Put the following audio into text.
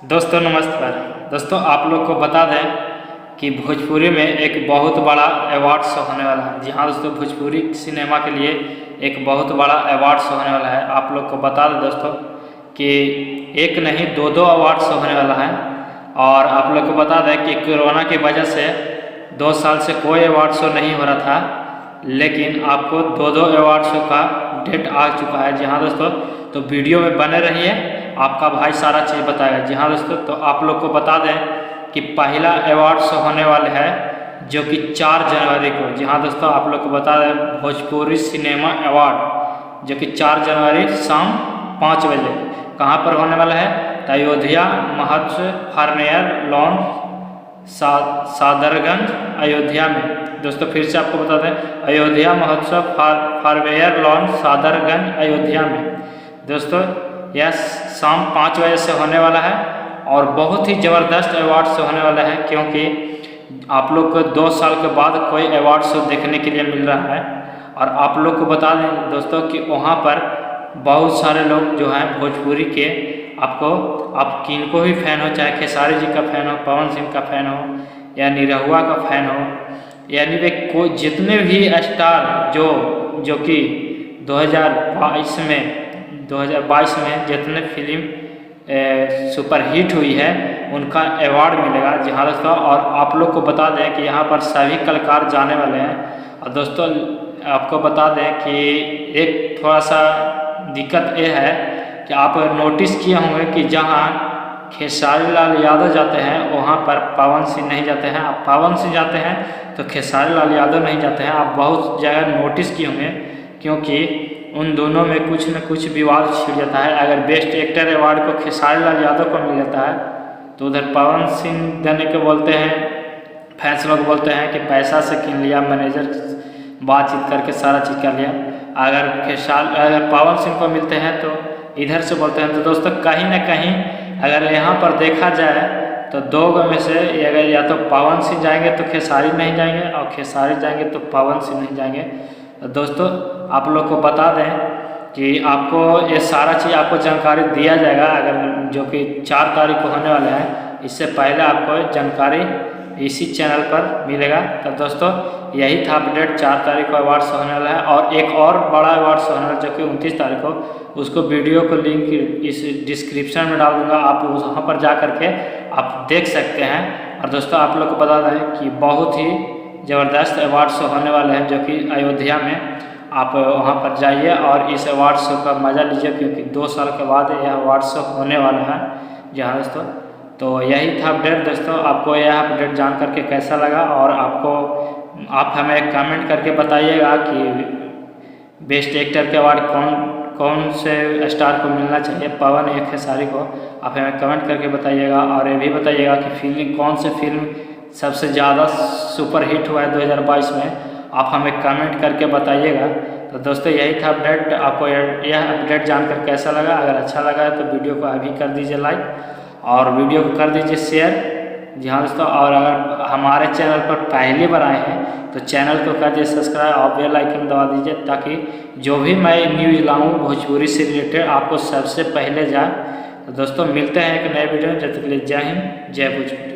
दोस्तों नमस्कार। दोस्तों आप लोग को बता दें कि भोजपुरी में एक बहुत बड़ा अवार्ड शो होने वाला है। जी हाँ दोस्तों, भोजपुरी सिनेमा के लिए एक बहुत बड़ा अवार्ड शो होने वाला है। आप लोग को बता दें दोस्तों कि एक नहीं दो अवार्ड शो होने वाला है। और आप लोग को बता दें कि कोरोना की वजह से 2 साल से कोई अवार्ड शो नहीं हो रहा था, लेकिन आपको दो अवार्ड शो का डेट आ चुका है। जी हाँ दोस्तों, तो वीडियो में बने रहिए, आपका भाई सारा चीज़ बताएगा। जी हाँ दोस्तों, तो आप लोग को बता दें कि पहला अवार्ड शो होने वाले है जो कि 4 जनवरी को। जी हाँ दोस्तों, आप लोग को बता दें भोजपुरी सिनेमा अवार्ड जो कि 4 जनवरी शाम 5 बजे कहाँ पर होने वाला है? तो अयोध्या महोत्सव फारनेयर लॉन सादरगंज अयोध्या में। दोस्तों फिर से आपको बता दें, अयोध्या महोत्सव फारवेयर लॉन सादरगंज अयोध्या में। दोस्तों यह शाम 5 बजे से होने वाला है और बहुत ही ज़बरदस्त अवार्ड शो होने वाला है, क्योंकि आप लोग को 2 साल के बाद कोई अवार्ड शो देखने के लिए मिल रहा है। और आप लोग को बता दें दोस्तों कि वहाँ पर बहुत सारे लोग जो हैं भोजपुरी के, आप किनको भी फैन हो, चाहे खेसारी जी का फैन हो, पवन सिंह का फैन हो या निरहुआ का फैन हो, यानी वे कोई जितने भी स्टार जो कि 2022 में जितने फिल्म सुपरहिट हुई है उनका अवार्ड मिलेगा। जी हाँ दोस्तों, और आप लोग को बता दें कि यहाँ पर सभी कलाकार जाने वाले हैं। और दोस्तों आपको बता दें कि एक थोड़ा सा दिक्कत ये है कि आप नोटिस किए होंगे कि जहाँ खेसारी लाल यादव जाते हैं वहाँ पर पवन सिंह नहीं जाते हैं। आप पवन सिंह जाते हैं तो खेसारी लाल यादव नहीं जाते हैं। आप बहुत जगह नोटिस किए होंगे, क्योंकि उन दोनों में कुछ न कुछ विवाद छिड़ जाता है। अगर बेस्ट एक्टर अवार्ड को खेसारी लाल यादव को मिल जाता है तो उधर पवन सिंह देने के बोलते हैं, फैंस लोग बोलते हैं कि पैसा से किन लिया, मैनेजर बातचीत करके सारा चीज़ कर लिया। अगर पवन सिंह को मिलते हैं तो इधर से बोलते हैं। तो दोस्तों कहीं ना कहीं अगर यहाँ पर देखा जाए तो 2 में से अगर या तो पवन सिंह जाएंगे तो खेसारी नहीं जाएंगे, और खेसारी जाएंगे तो पवन सिंह नहीं जाएंगे। तो दोस्तों आप लोग को बता दें कि आपको ये सारा चीज़ आपको जानकारी दिया जाएगा, अगर जो कि 4 तारीख को होने वाले हैं। इससे पहले आपको जानकारी इसी चैनल पर मिलेगा। तो दोस्तों यही था अपडेट, 4 तारीख को अवार्ड शो होने वाला है। और एक और बड़ा अवार्ड शो होने वाला है जो कि 29 तारीख को, उसको वीडियो को लिंक इस डिस्क्रिप्शन में डाल दूंगा, आप वहाँ पर जा करके आप देख सकते हैं। और दोस्तों आप लोग को बता दें कि बहुत ही ज़बरदस्त अवार्ड शो होने वाले हैं जो कि अयोध्या में। आप वहाँ पर जाइए और इस अवार्ड शो का मज़ा लीजिए, क्योंकि 2 साल के बाद यह अवार्ड शो होने वाला है। जी हाँ दोस्तों, तो यही था अपडेट। दोस्तों आपको यह अपडेट जान करके कैसा लगा, और आप हमें कमेंट करके बताइएगा कि बेस्ट एक्टर के अवार्ड कौन से स्टार को मिलना चाहिए, पवन या खेसारी को। आप हमें कमेंट करके बताइएगा। और ये भी बताइएगा कि कौन से फिल्म सबसे ज़्यादा सुपरहिट हुआ है 2022 में, आप हमें कमेंट करके बताइएगा। तो दोस्तों यही था अपडेट। आपको यह अपडेट जानकर कैसा लगा? अगर अच्छा लगा है तो वीडियो को अभी कर दीजिए लाइक और वीडियो को कर दीजिए शेयर। जी हाँ दोस्तों, और अगर हमारे चैनल पर पहली बार आए हैं तो चैनल को कर दीजिए सब्सक्राइब और बेल आइकन दबा दीजिए, ताकि जो भी मैं न्यूज़ लाऊँ भोजपुरी से रिलेटेड आपको सबसे पहले जाए। तो दोस्तों मिलते हैं एक नए वीडियो में। जब तक के लिए जय हिंद, जय भोजपुरी।